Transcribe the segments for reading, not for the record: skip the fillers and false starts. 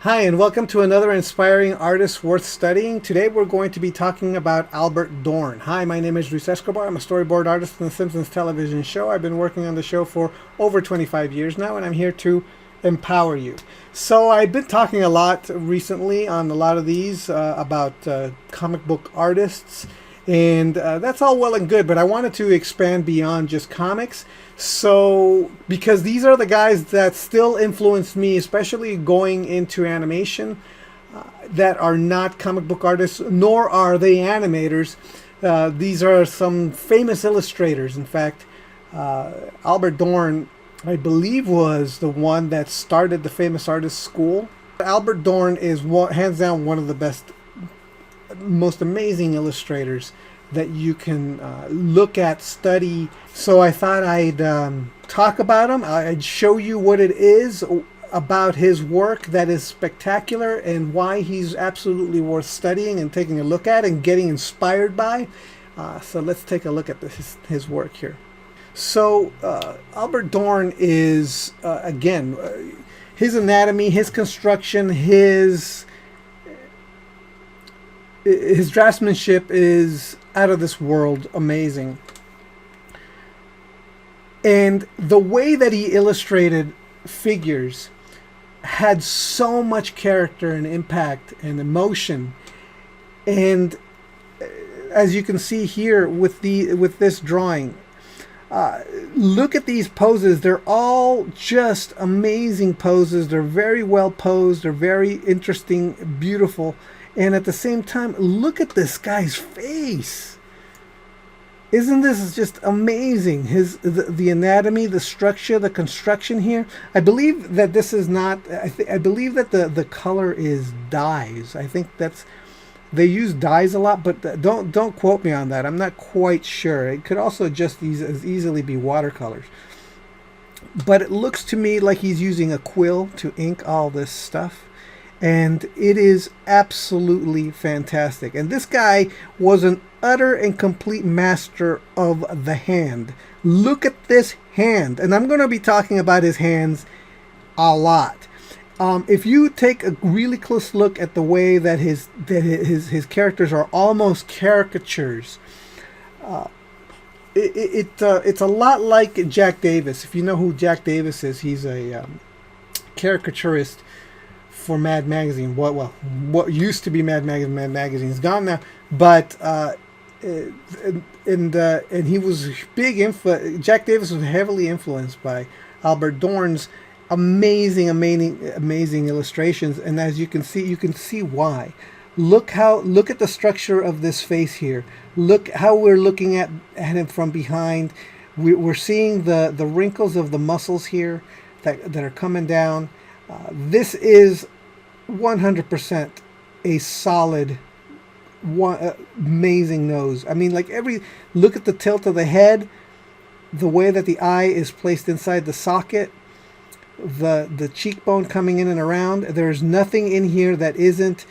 Hi, and welcome to another inspiring artist worth studying. Today we're going to be talking about Albert Dorn. Hi, my name is Escobar. I'm a storyboard artist in the Simpsons television show. I've been working on the show for over 25 years now, and I'm here to empower you. So I've been talking a lot recently on a lot of these about comic book artists, and that's all well and good, but I wanted to expand beyond just comics. So, because these are the guys that still influence me, especially going into animation, that are not comic book artists, nor are they animators. These are some famous illustrators. In fact, Albert Dorn, I believe, was the one that started the Famous Artist School. Albert Dorn is hands down one of the best, most amazing illustrators that you can look at, study. So I thought I'd talk about him. I'd show you what it is about his work that is spectacular and why he's absolutely worth studying and taking a look at and getting inspired by. So let's take a look at his work here. So Albert Dorn is, again, his anatomy, his construction, his draftsmanship is out of this world amazing. And the way that he illustrated figures had so much character and impact and emotion. And as you can see here with this drawing, look at these poses. They're all just amazing poses. They're very well posed. They're very interesting, beautiful. And at the same time, look at this guy's face. Isn't this just amazing? The anatomy, the structure, the construction here. I believe that this is not, I believe that the color is dyes. I think they use dyes a lot, but don't quote me on that. I'm not quite sure. It could also just as easily be watercolors. But it looks to me like he's using a quill to ink all this stuff. And it is absolutely fantastic. And this guy was an utter and complete master of the hand. Look at this hand. And I'm going to be talking about his hands a lot. If you take a really close look at the way that his characters are almost caricatures, it's a lot like Jack Davis. If you know who Jack Davis is, he's a caricaturist for Mad Magazine. What used to be Mad Magazine. Mad Magazine is gone now, but and he was big. Jack Davis was heavily influenced by Albert Dorn's amazing illustrations, and as you can see why. Look at the structure of this face here. Look how we're looking at him from behind. We're seeing the wrinkles of the muscles here that are coming down. This is 100% a solid, amazing nose. I mean, look at the tilt of the head, the way that the eye is placed inside the socket, the cheekbone coming in and around. There's nothing in here that isn't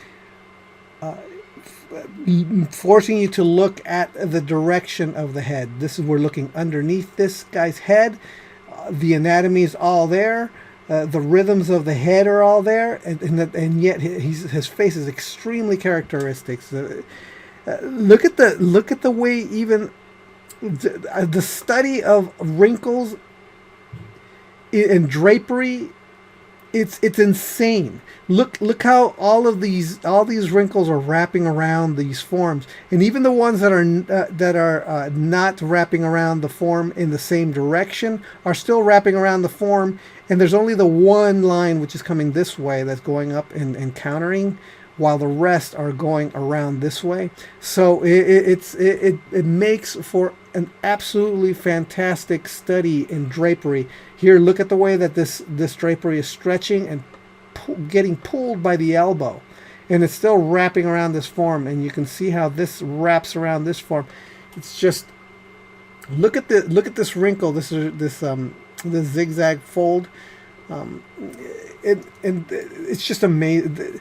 forcing you to look at the direction of the head. We're looking underneath this guy's head. The anatomy is all there. The rhythms of the head are all there, and yet his face is extremely characteristic. Look at the way even the study of wrinkles and drapery. It's insane. Look how all these wrinkles are wrapping around these forms, and even the ones that are not wrapping around the form in the same direction are still wrapping around the form. And there's only the one line which is coming this way that's going up and countering, while the rest are going around this way. So it makes for an absolutely fantastic study in drapery. Here, look at the way that this drapery is stretching and getting pulled by the elbow, and it's still wrapping around this form. And you can see how this wraps around this form. It's just look at this wrinkle. This zigzag fold. And it's just amazing.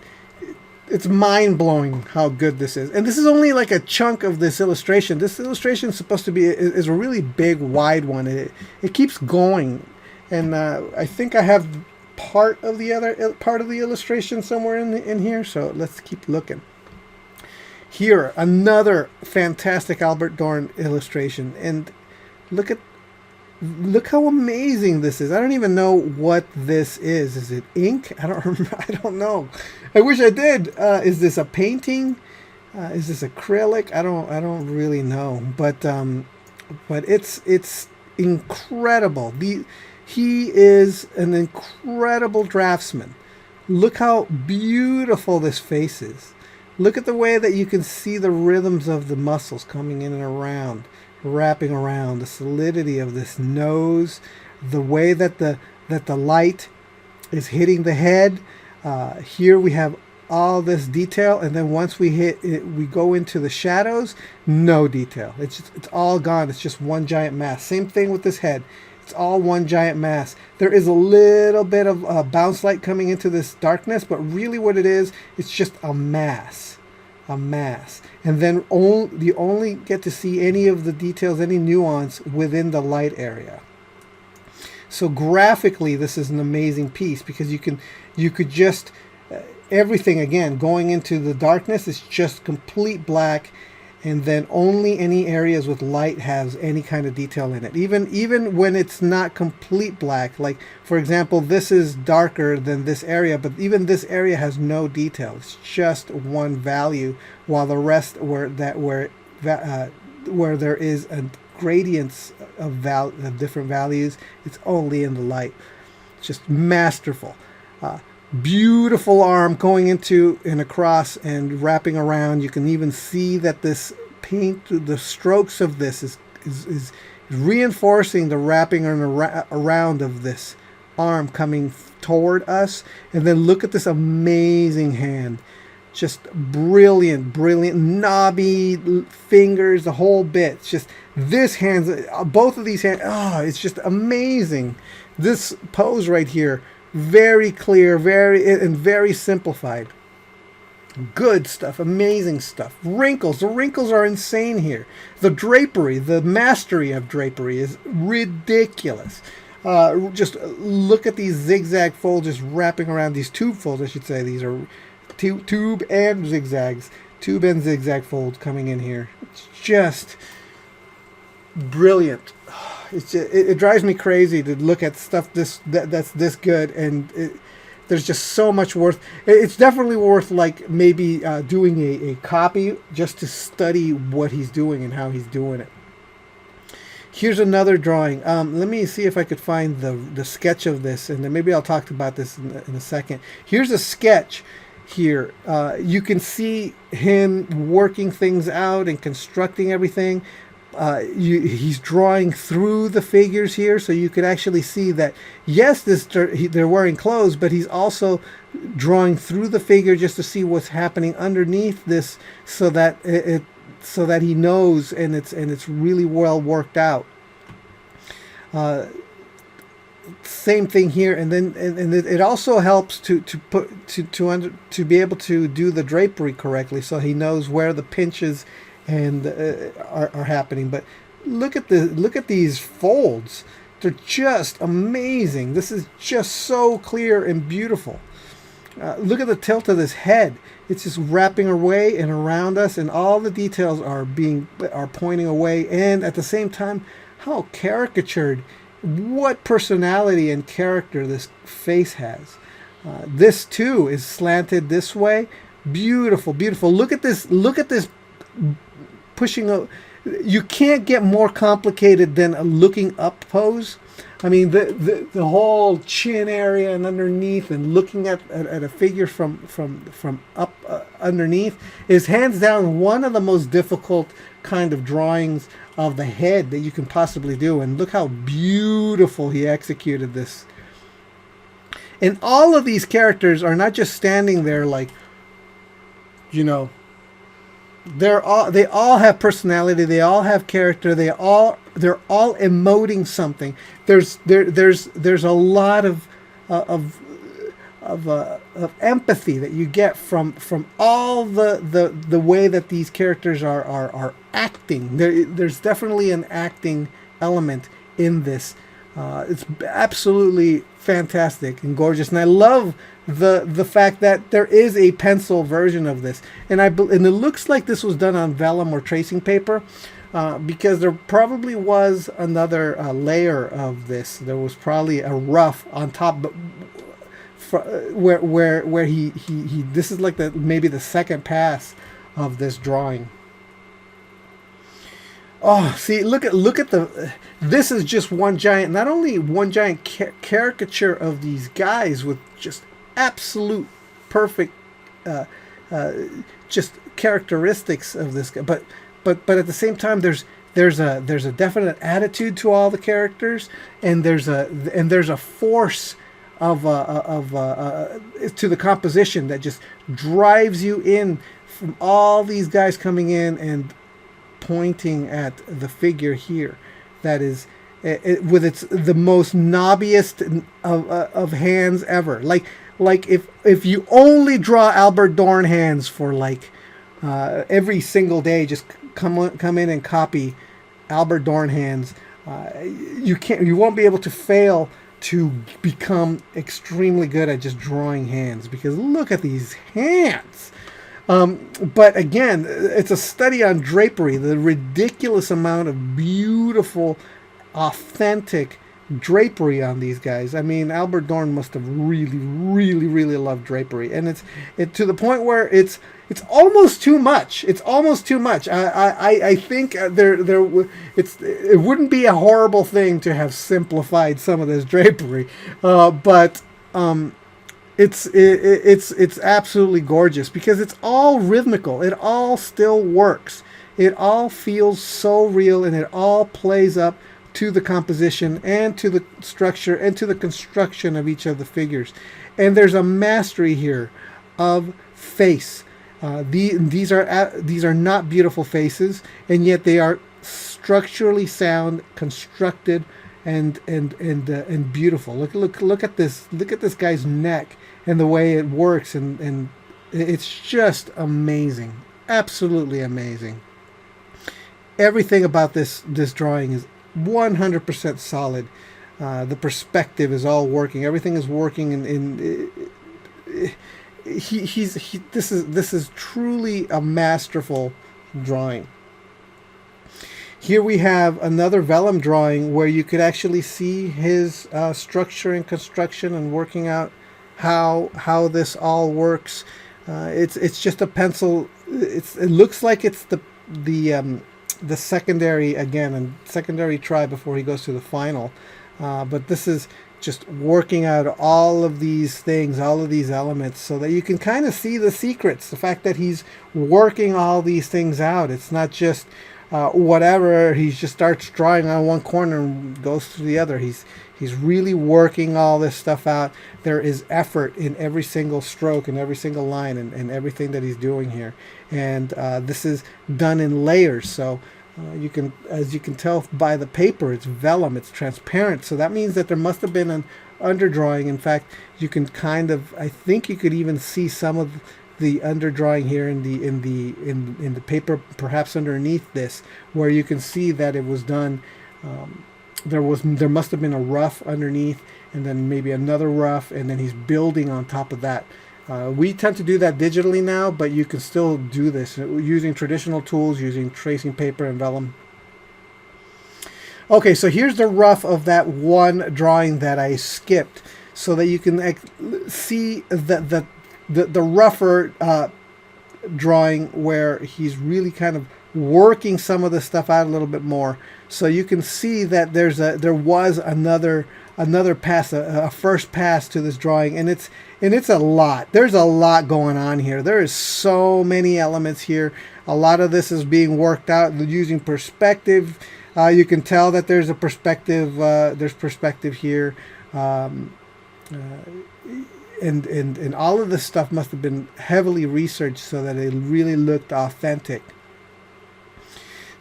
It's mind-blowing how good this is. And this is only like a chunk of this illustration. This illustration is supposed to be is a really big, wide one. It keeps going. And I think I have part of the illustration somewhere in here. So let's keep looking. Here, another fantastic Albert Dorn illustration, and look how amazing this is. I don't even know what this is. Is it ink? I don't remember. I don't know. I wish I did. Is this a painting? Is this acrylic? I don't really know. But it's incredible. He is an incredible draftsman. Look how beautiful this face is. Look at the way that you can see the rhythms of the muscles coming in and around, wrapping around, the solidity of this nose, the way that the light is hitting the head. Here we have all this detail, and then once we go into the shadows, no detail. It's all gone. It's just one giant mass. Same thing with this head. It's all one giant mass. There is a little bit of bounce light coming into this darkness, but really what it is, it's just a mass. A mass. And then you only get to see any of the details, any nuance within the light area. So graphically, this is an amazing piece because you could just, everything again, going into the darkness is just complete black, and then only any areas with light has any kind of detail in it. Even when it's not complete black, like for example, this is darker than this area, but even this area has no detail. It's just one value, while the rest where there is a gradients of different values, it's only in the light. It's just masterful. Beautiful arm going into and across and wrapping around. You can even see that this paint, the strokes of this is reinforcing the wrapping around of this arm coming toward us. And then look at this amazing hand. Just brilliant, knobby fingers, the whole bit. It's just this hand, both of these hands, it's just amazing. This pose right here, very clear, very simplified. Good stuff, amazing stuff. Wrinkles, the wrinkles are insane here. The drapery, the mastery of drapery is ridiculous. Just look at these zigzag folds just wrapping around, these tube folds, I should say. These are tube and zigzag folds coming in here. It's just brilliant. It drives me crazy to look at stuff that's this good, and there's just so much worth. It's definitely worth like maybe doing a copy just to study what he's doing and how he's doing it. Here's another drawing. Let me see if I could find the sketch of this, and then maybe I'll talk about this in a second. Here's a sketch here. You can see him working things out and constructing everything. He's drawing through the figures here, so you could actually see that yes, they're wearing clothes, but he's also drawing through the figure just to see what's happening underneath this, so that he knows, and it's really well worked out. Same thing here, and then it also helps to be able to do the drapery correctly, so he knows where the pinches and are happening. But look at these folds. They're just amazing. This is just so clear and beautiful. Look at the tilt of this head. It's just wrapping away and around us, and all the details are pointing away, and at the same time, how caricatured, what personality and character this face has. This too is slanted this way. Beautiful. Look at this pushing. You can't get more complicated than a looking up pose. I mean, the whole chin area and underneath, and looking at a figure from up underneath is hands down one of the most difficult kind of drawings of the head that you can possibly do. And look how beautiful he executed this. And all of these characters are not just standing there like, they all have personality. They all have character. They're all emoting something. There's a lot of empathy that you get from all the way that these characters are acting. There's definitely an acting element in this, It's absolutely fantastic and gorgeous, and I love the fact that there is a pencil version of this, and and it looks like this was done on vellum or tracing paper, because there probably was another layer of this. There was probably a rough on top, but where he this is like maybe the second pass of this drawing. Oh, see, look at the. This is just one giant, not only one giant caricature of these guys with just absolute perfect, just characteristics of this guy, but at the same time, there's a definite attitude to all the characters, and there's a force of to the composition that just drives you in from all these guys coming in and pointing at the figure here that is with its the most knobbiest of hands ever, like if you only draw Albert Dorn hands for like every single day, just come in and copy Albert Dorn hands, you won't be able to fail to become extremely good at just drawing hands, because look at these hands. But again, it's a study on drapery, the ridiculous amount of beautiful, authentic drapery on these guys. I mean, Albert Dorn must have really, really, really loved drapery, and it's to the point where it's almost too much. It's almost too much. I think it wouldn't be a horrible thing to have simplified some of this drapery, but it's absolutely gorgeous because it's all rhythmical. It all still works. It all feels so real, and it all plays up to the composition and to the structure and to the construction of each of the figures. And there's a mastery here of face. These are not beautiful faces, and yet they are structurally sound, constructed, and beautiful. Look at this. Look at this guy's neck and the way it works, and it's just amazing. Absolutely amazing. Everything about this drawing is 100% solid. The perspective is all working. Everything is working. This is truly a masterful drawing. Here we have another vellum drawing where you could actually see his structure and construction and working out how this all works. It's just a pencil. It looks like it's the secondary again, and secondary try before he goes to the final. But this is just working out all of these things, all of these elements, so that you can kind of see the secrets. The fact that he's working all these things out. It's not just whatever. He just starts drawing on one corner and goes to the other. He's really working all this stuff out. There is effort in every single stroke and every single line and everything that he's doing here. And this is done in layers. So you can, as you can tell by the paper, it's vellum, it's transparent. So that means that there must have been an underdrawing. In fact, you can I think you could even see some of the underdrawing here in the paper, perhaps underneath this, where you can see that it was done. There must have been a rough underneath, and then maybe another rough, and then he's building on top of that. We tend to do that digitally now, but you can still do this using traditional tools, using tracing paper and vellum. Okay, so here's the rough of that one drawing that I skipped, so that you can see the rougher drawing where he's really kind of working some of the stuff out a little bit more. So you can see that there was another pass, a first pass to this drawing, and it's a lot. There's a lot going on here. There is so many elements here. A lot of this is being worked out using perspective. You can tell that there's a perspective. There's perspective here, and all of this stuff must have been heavily researched so that it really looked authentic.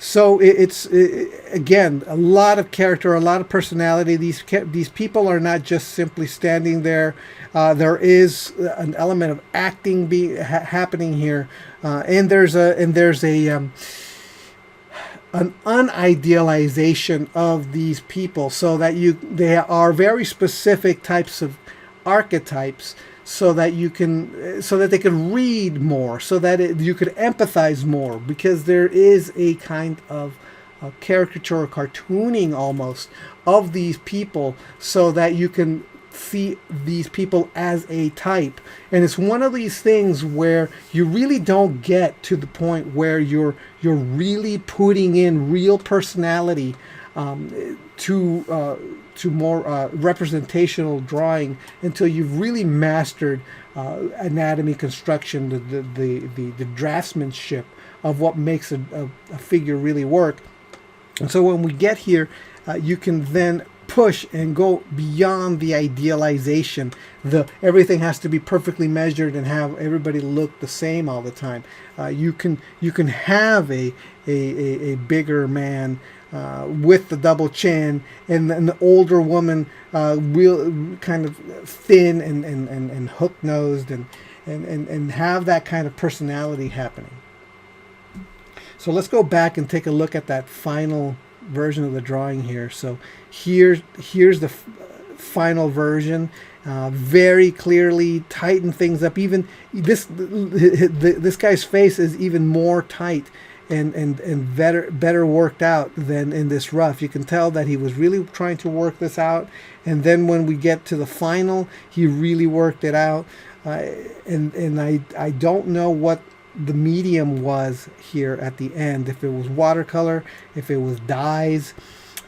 So it's again, a lot of character, a lot of personality. These people are not just simply standing there. There is an element of acting happening here, and there's a an unidealization of these people, so that they are very specific types of archetypes, so that they can read more, so that you could empathize more, because there is a kind of caricature or cartooning almost of these people, so that you can see these people as a type. And it's one of these things where you really don't get to the point where you're really putting in real personality to more representational drawing until you've really mastered anatomy, construction, the draftsmanship of what makes a figure really work. And so when we get here, you can then push and go beyond the idealization. Everything has to be perfectly measured and have everybody look the same all the time. You can have a bigger man with the double chin, and an older woman real kind of thin and hook nosed, and have that kind of personality happening. So let's go back and take a look at that final version of the drawing here. So here's the final version. Very clearly tighten things up. Even this guy's face is even more tight and better worked out than in this rough. You can tell that he was really trying to work this out, and then when we get to the final, he really worked it out. And I don't know what the medium was here at the end, if it was watercolor, if it was dyes,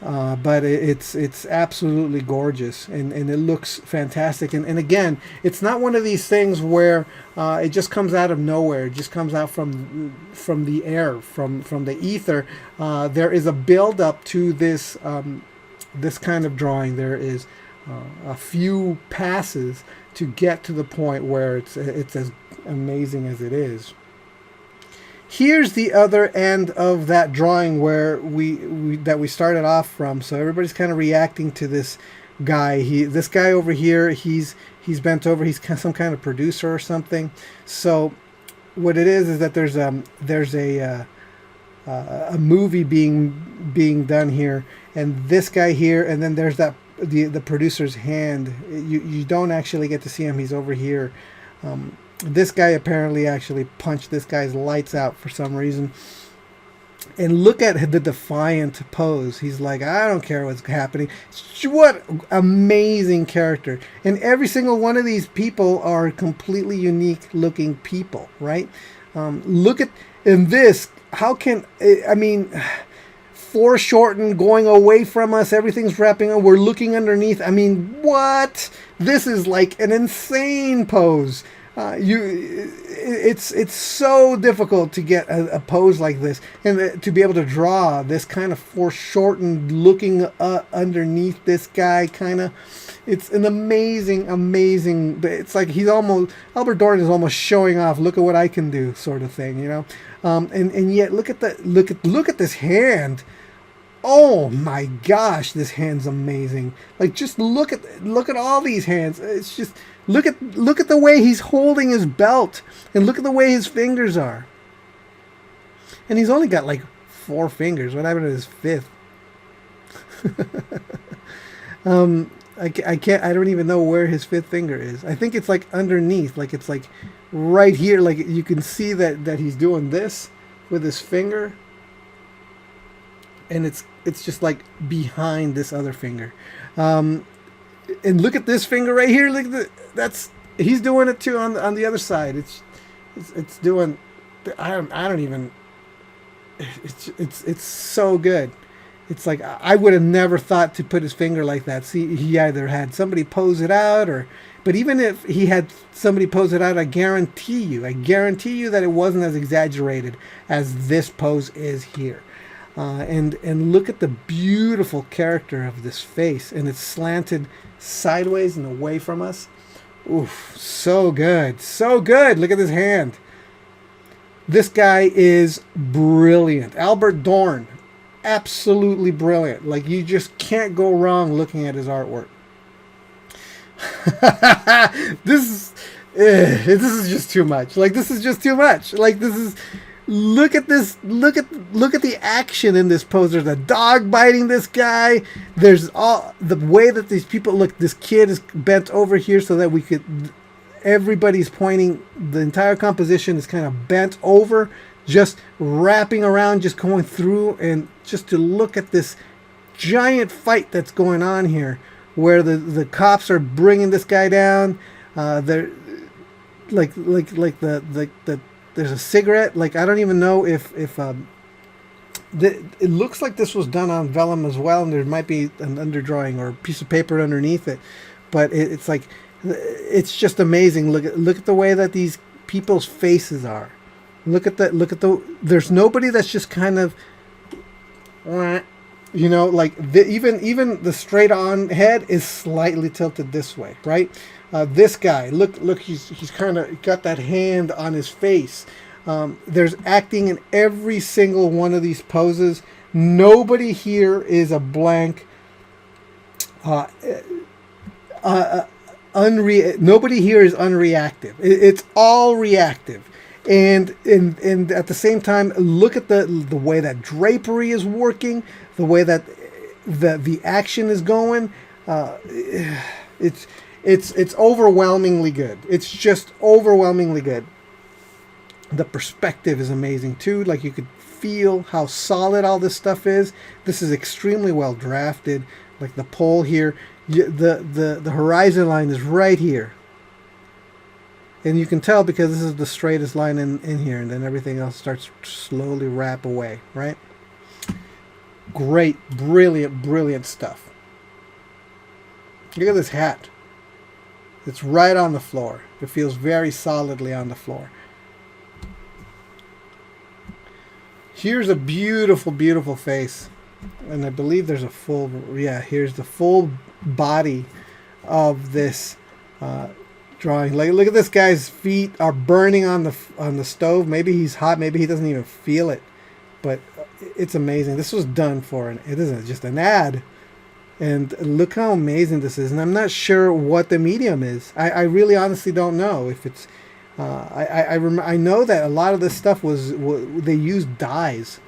but it's absolutely gorgeous, and it looks fantastic. And again, it's not one of these things where it just comes out of nowhere. It just comes out from the air, from the ether. There is a build up to this this kind of drawing. There is a few passes to get to the point where it's as amazing as it is. Here's the other end of that drawing where we started off from. So everybody's kind of reacting to this guy. This guy over here, he's bent over. He's some kind of producer or something. So what it is that there's a movie being done here, and this guy here, and then there's the producer's hand. You don't actually get to see him. He's over here. This guy apparently actually punched this guy's lights out for some reason. And look at the defiant pose. He's like, I don't care what's happening. What amazing character. And every single one of these people are completely unique looking people, right? Look at, in this, how can, I mean, foreshortened, going away from us, everything's wrapping up, we're looking underneath. I mean, what? This is like an insane pose. It's so difficult to get a pose like this, and to be able to draw this kind of foreshortened looking underneath this guy kind of, it's an amazing, it's like Albert Dorn is almost showing off, look at what I can do sort of thing, you know. And yet look at this hand. Oh my gosh, this hand's amazing. Like, just look at all these hands. It's just look at the way he's holding his belt, and look at the way his fingers are. And he's only got like 4 fingers. What happened to his 5th? I don't even know where his 5th finger is. I think it's like underneath, like it's like right here. Like you can see that he's doing this with his finger, and it's just like behind this other finger. And look at this finger right here. Look at he's doing it too on the other side. It's doing, I don't even, it's so good. It's like, I would have never thought to put his finger like that. See, he either had somebody pose it out, but even if he had somebody pose it out, I guarantee you that it wasn't as exaggerated as this pose is here. And look at the beautiful character of this face, and it's slanted sideways and away from us. Oof, so good, so good. Look at this hand. This guy is brilliant. Albert Dorn, absolutely brilliant. Like, you just can't go wrong looking at his artwork. This is just too much. Like, this is just too much. Like, this is, look at this. Look at the action in this pose. There's a dog biting this guy. There's all the way that these people look. This kid is bent over here so that we could. Everybody's pointing. The entire composition is kind of bent over, just wrapping around, just going through, and just to look at this giant fight that's going on here, where the cops are bringing this guy down. They're like the there's a cigarette. Like, I don't even know if it looks like this was done on vellum as well, and there might be an underdrawing or a piece of paper underneath it, but it's like, it's just amazing. Look at the way that these people's faces are. Look at the there's nobody that's just kind of, you know, like even the straight on head is slightly tilted this way, right? This guy, look, he's kind of got that hand on his face. There's acting in every single one of these poses. Nobody here is a blank. Nobody here is unreactive. It's all reactive. And at the same time, look at the way that drapery is working, the way that the action is going. It's overwhelmingly good. It's just overwhelmingly good. The perspective is amazing too. Like, you could feel how solid all this stuff is. This is extremely well drafted. Like the pole here, the horizon line is right here. And you can tell because this is the straightest line in here, and then everything else starts to slowly wrap away, right? Great, brilliant stuff. Look at this hat. It's right on the floor. It feels very solidly on the floor. Here's a beautiful face. And I believe there's a full, yeah, here's the full body of this drawing. Like, look at this guy's feet are burning on the stove. Maybe he's hot. Maybe he doesn't even feel it. But it's amazing. This was done for it isn't just an ad. And look how amazing this is. And I'm not sure what the medium is. I really honestly don't know if it's. I know that a lot of this stuff they used dyes.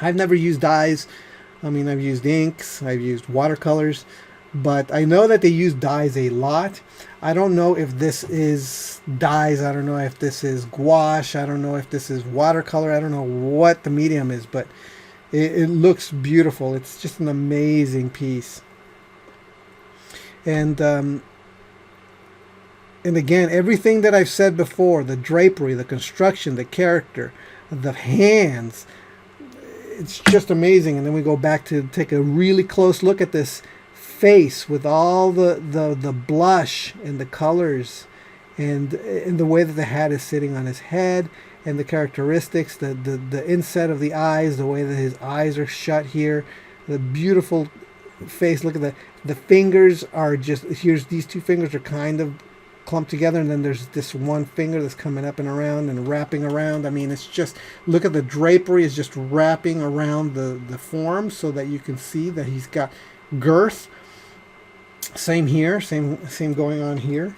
I've never used dyes. I mean, I've used inks. I've used watercolors. But I know that they use dyes a lot. I don't know if this is dyes. I don't know if this is gouache. I don't know if this is watercolor. I don't know what the medium is, but it looks beautiful. It's just an amazing piece. And again, everything that I've said before, the drapery, the construction, the character, the hands, it's just amazing. And then we go back to take a really close look at this face with all the blush and the colors and the way that the hat is sitting on his head, and the characteristics, the inset of the eyes, the way that his eyes are shut here, the beautiful face. Look at the fingers are just, here's these two fingers are kind of clumped together, and then there's this one finger that's coming up and around and wrapping around. I mean, it's just, look at the drapery is just wrapping around the form so that you can see that he's got girth. Same here, same going on here.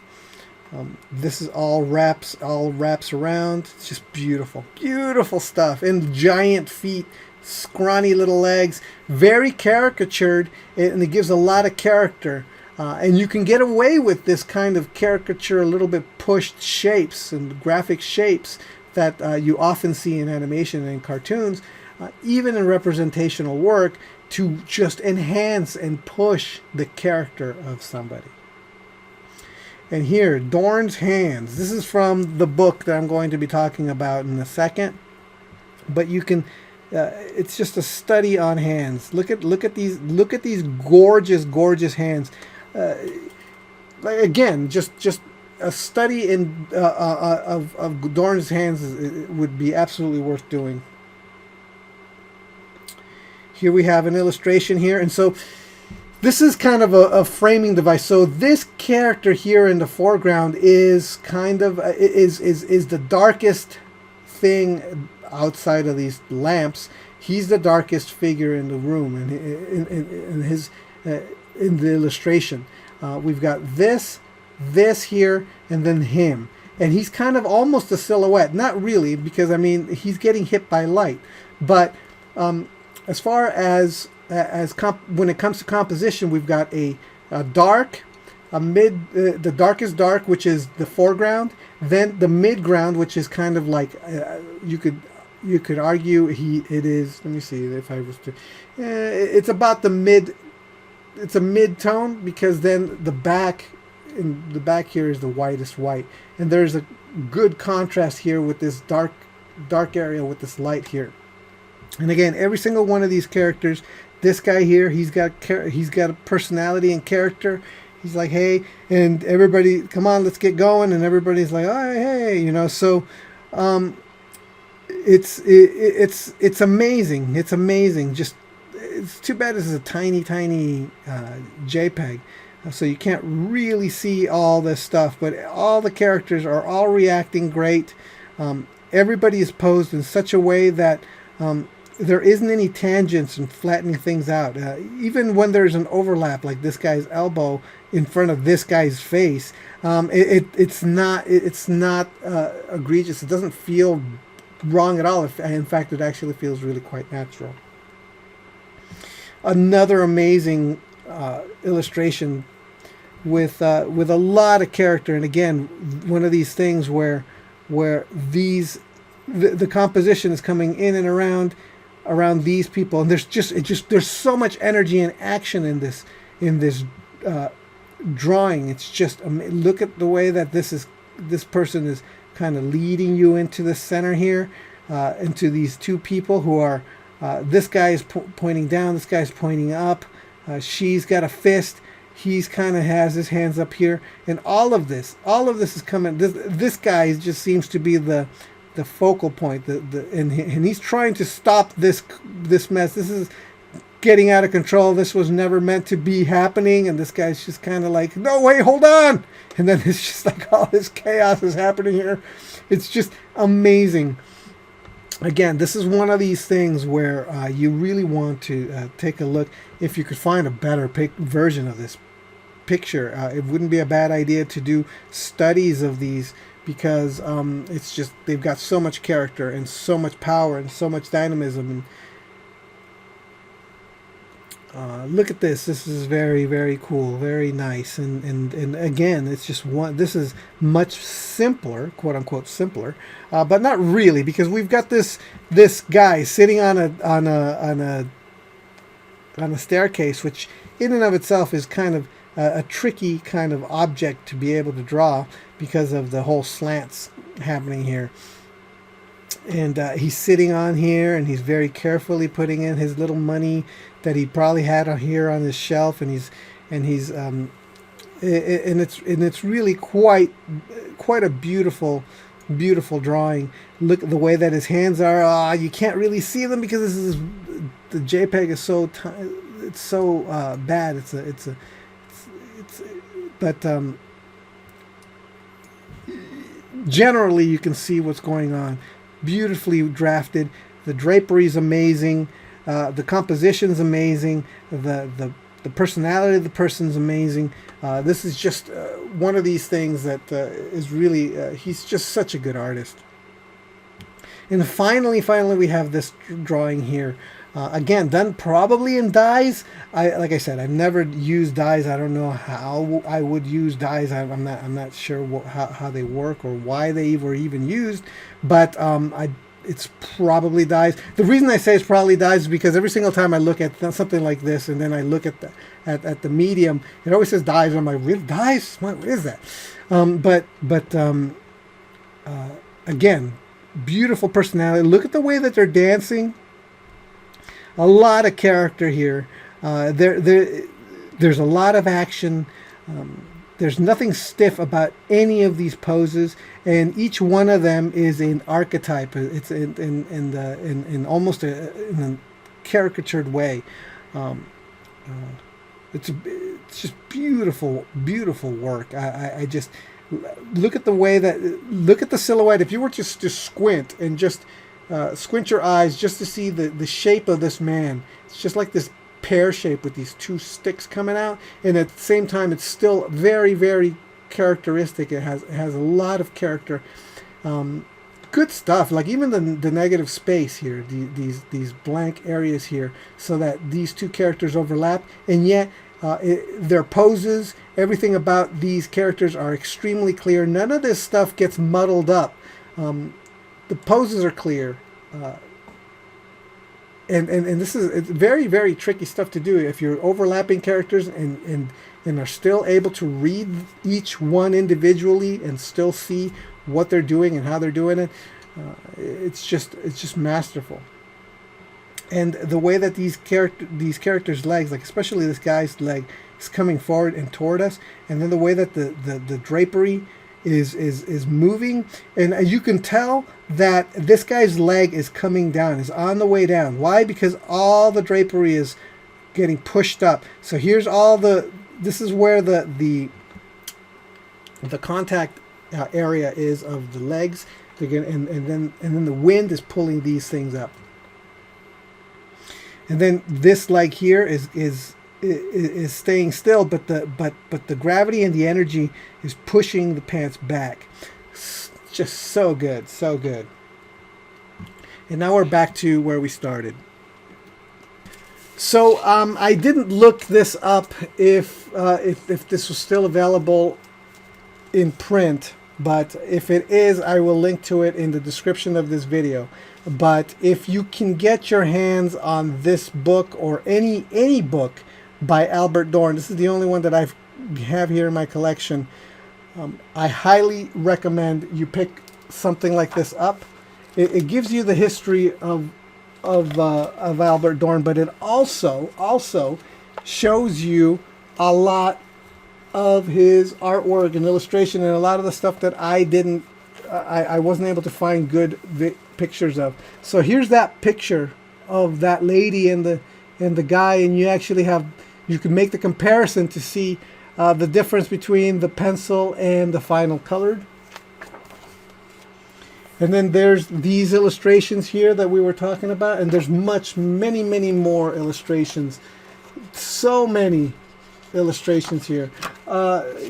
This is all wraps around. It's just beautiful stuff. And giant feet, scrawny little legs, very caricatured, and it gives a lot of character. And you can get away with this kind of caricature, a little bit pushed shapes and graphic shapes that you often see in animation and in cartoons, even in representational work, to just enhance and push the character of somebody. And here, Dorn's hands. This is from the book that I'm going to be talking about in a second. But you can, it's just a study on hands. Look at these gorgeous hands. Again, just a study in of Dorn's hands would be absolutely worth doing. Here we have an illustration here, and so this is kind of a framing device. So this character here in the foreground is kind of is the darkest thing outside of these lamps. He's the darkest figure in the room, and in the illustration, we've got this here, and then him. and he's kind of almost a silhouette. Not really, because I mean he's getting hit by light, but as far as when it comes to composition, we've got a dark, a mid, the darkest dark, which is the foreground, then the midground, which is kind of like you could argue it is. Let me see if I was to. It's about the mid. It's a mid tone, because then the back, in the back here is the whitest white, and there's a good contrast here with this dark area with this light here. And again, every single one of these characters, this guy here, he's got a personality and character. He's like, hey, and everybody, come on, let's get going, and everybody's like, oh, hey, you know. So it's amazing. It's amazing. Just, it's too bad this is a tiny JPEG, so you can't really see all this stuff, but all the characters are all reacting great. Everybody is posed in such a way that there isn't any tangents and flattening things out. Even when there's an overlap, like this guy's elbow in front of this guy's face, it's not egregious. It doesn't feel wrong at all. In fact, it actually feels really quite natural. Another amazing illustration with a lot of character, and again, one of these things where the composition is coming in and around these people, and there's so much energy and action in this drawing. It's just, look at the way that this person is kind of leading you into the center here, into these two people who are. This guy is pointing down, this guy's pointing up, she's got a fist, he's kind of has his hands up here, and all of this is coming. This guy just seems to be the focal point, and he's trying to stop this mess. This is getting out of control. This was never meant to be happening, and this guy's just kind of like, no, wait, hold on, and then it's just like all this chaos is happening here. It's just amazing. Again, this is one of these things where you really want to take a look. If you could find a better version of this picture, it wouldn't be a bad idea to do studies of these, because it's just, they've got so much character and so much power and so much dynamism. And look at this. This is very, very cool, very nice. And again, it's just one. This is much simpler, quote unquote simpler, but not really, because we've got this guy sitting on a staircase, which in and of itself is kind of a tricky kind of object to be able to draw, because of the whole slants happening here. And he's sitting on here, and he's very carefully putting in his little money that he probably had here on his shelf, and it's really quite a beautiful drawing. Look at the way that his hands are. You can't really see them because the JPEG is so it's so bad. But generally you can see what's going on. Beautifully drafted. The drapery is amazing. The composition's amazing. The personality of the person's amazing. This is just one of these things that is really, he's just such a good artist. And finally we have this drawing here. Again, done probably in dyes. Like I said, I've never used dyes. I don't know how I would use dyes. I'm not sure how they work or why they were even used. But it's probably dyes. The reason I say it's probably dyes is because every single time I look at something like this, and then I look at the medium, it always says dyes. I'm like, really, dyes? What is that? Again, beautiful personality. Look at the way that they're dancing. A lot of character here. There's a lot of action. There's nothing stiff about any of these poses, and each one of them is an archetype. It's in almost in a caricatured way. It's just beautiful work. I just look at the way look at the silhouette. If you were just to squint and just squint your eyes just to see the shape of this man, it's just like this pear shape with these two sticks coming out, and at the same time it's still very, very characteristic. It has a lot of character. Good stuff. Like even the negative space here, these blank areas here, so that these two characters overlap, and yet their poses, everything about these characters are extremely clear. None of this stuff gets muddled up. The poses are clear. And it's very, very tricky stuff to do if you're overlapping characters and are still able to read each one individually and still see what they're doing and how they're doing it. It's just masterful. And the way that these characters' legs, like especially this guy's leg, is coming forward and toward us, and then the way that the drapery is moving, and you can tell that this guy's leg is coming down, is on the way down. Why? Because all the drapery is getting pushed up. So here's all this is where the contact area is of the legs. And then the wind is pulling these things up. And then this leg here is staying still, but the gravity and the energy is pushing the pants back. It's just so good, so good. And now we're back to where we started. So I didn't look this up if this was still available in print, but if it is, I will link to it in the description of this video. But if you can get your hands on this book or any book by Albert Dorn, this is the only one that I have here in my collection. I highly recommend you pick something like this up. It gives you the history of Albert Dorn, but it also shows you a lot of his artwork and illustration and a lot of the stuff that I wasn't able to find good pictures of. So here's that picture of that lady and the guy, and you can make the comparison to see the difference between the pencil and the final colored. And then there's these illustrations here that we were talking about, and there's many more illustrations. So many illustrations here.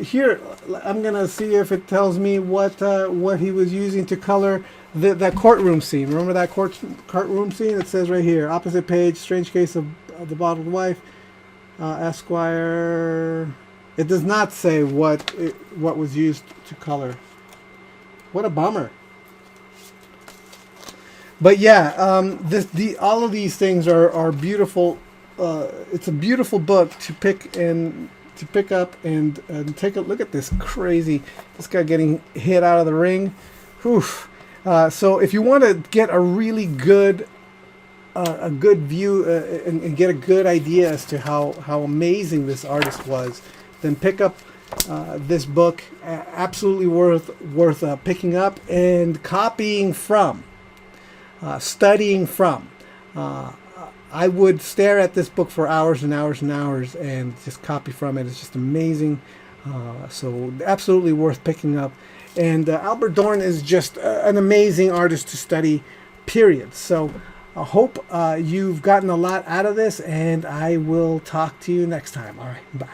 Here, I'm gonna see if it tells me what he was using to color that courtroom scene. Remember that courtroom scene? It says right here, opposite page, strange case of the bottled wife, Esquire. It does not say what was used to color. What a bummer. But yeah, all of these things are beautiful. It's a beautiful book to pick up and take a look at this guy getting hit out of the ring. Whew. So if you want to get a really good view and get a good idea as to how amazing this artist was, then pick up this book. Absolutely worth picking up and copying from, studying from. I would stare at this book for hours and hours and hours and just copy from it. It's just amazing. So absolutely worth picking up. And Albert Dorn is just an amazing artist to study, period. So I hope you've gotten a lot out of this, and I will talk to you next time. All right, bye.